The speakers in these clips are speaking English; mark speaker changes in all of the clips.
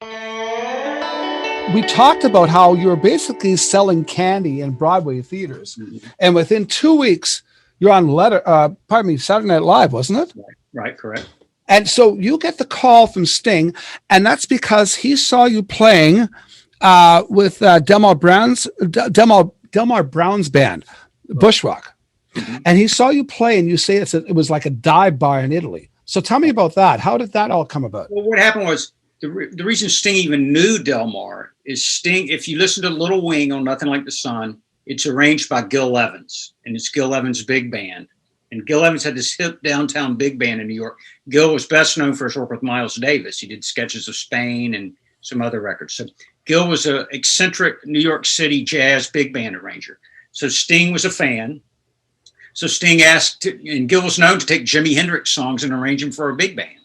Speaker 1: We talked about how you were basically selling candy in Broadway theaters, and within 2 weeks, you're on Saturday Night Live, wasn't it?
Speaker 2: Right, correct.
Speaker 1: And so you get the call from Sting, and that's because he saw you playing with Delmar Brown's band, Bushrock, and he saw you play, and you say it was like a dive bar in Italy. So tell me about that. How did that all come about?
Speaker 2: Well, what happened was the reason Sting even knew Delmar is Sting. If you listen to Little Wing on Nothing Like the Sun, it's arranged by Gil Evans, and it's Gil Evans' big band. And Gil Evans had this hip downtown big band in New York. Gil was best known for his work with Miles Davis. He did Sketches of Spain and some other records. So Gil was an eccentric New York City jazz big band arranger. So Sting was a fan. So Sting asked, and Gil was known to take Jimi Hendrix songs and arrange them for a big band,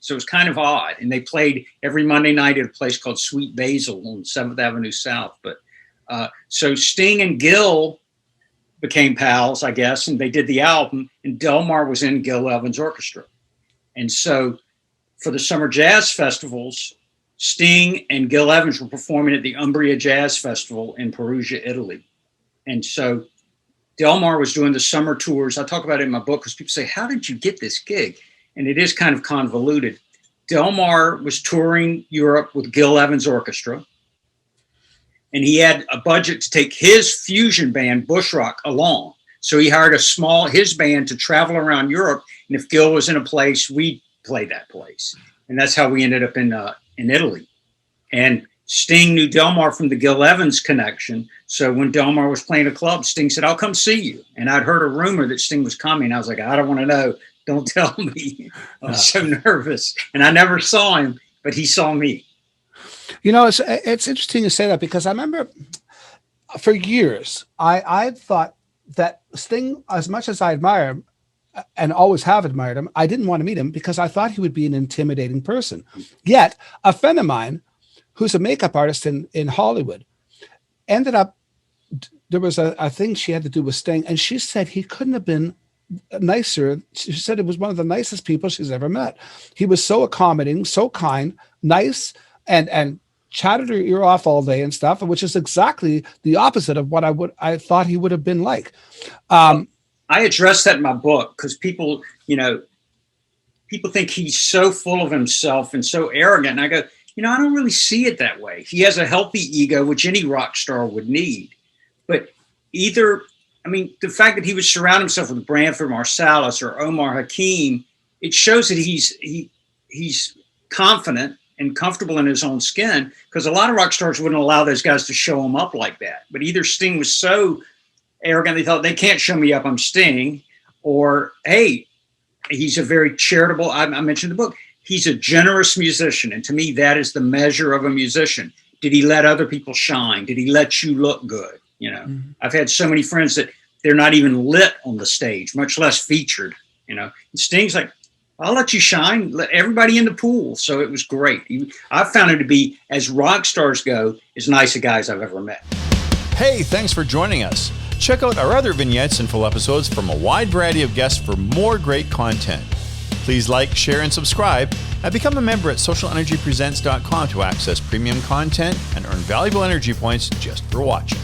Speaker 2: So it was kind of odd. And they played every Monday night at a place called Sweet Basil on 7th Avenue South. But so Sting and Gil became pals, I guess, and they did the album, and Delmar was in Gil Evans' orchestra. And so for the summer jazz festivals, Sting and Gil Evans were performing at the Umbria Jazz Festival in Perugia, Italy. And so Delmar was doing the summer tours. I talk about it in my book because people say, how did you get this gig? And it is kind of convoluted. Delmar was touring Europe with Gil Evans' orchestra, and he had a budget to take his fusion band, Bushrock, along. So he hired his band to travel around Europe. And if Gil was in a place, we'd play that place. And that's how we ended up in Italy. And Sting knew Delmar from the Gil Evans connection. So when Delmar was playing a club, Sting said, I'll come see you. And I'd heard a rumor that Sting was coming. I was like, I don't want to know. Don't tell me. I was so nervous. And I never saw him, but he saw me.
Speaker 1: It's interesting to say that because I remember for years, I thought that Sting, as much as I admire him and always have admired him, I didn't want to meet him because I thought he would be an intimidating person. Yet a friend of mine who's a makeup artist in Hollywood ended up, there was a thing she had to do with Sting, and she said he couldn't have been nicer. She said it was one of the nicest people she's ever met. He was so accommodating, so kind, nice, and chatted her ear off all day and stuff, which is exactly the opposite of what I thought he would have been like.
Speaker 2: I addressed that in my book because people think he's so full of himself and so arrogant. And I go, I don't really see it that way. He has a healthy ego, which any rock star would need. But the fact that he would surround himself with Branford Marsalis or Omar Hakim, it shows that he's confident and comfortable in his own skin, because a lot of rock stars wouldn't allow those guys to show him up like that. But either Sting was so arrogant, they thought they can't show me up, I'm Sting, or, hey, he's a very charitable, I mentioned in the book, he's a generous musician. And to me, that is the measure of a musician. Did he let other people shine? Did he let you look good? I've had so many friends that they're not even lit on the stage, much less featured, And Sting's like, I'll let you shine, let everybody in the pool. So it was great. I found him to be, as rock stars go, as nice a guy as I've ever met.
Speaker 3: Hey, thanks for joining us. Check out our other vignettes and full episodes from a wide variety of guests for more great content. Please like, share, and subscribe, and become a member at SocialNRGpresents.com to access premium content and earn valuable energy points just for watching.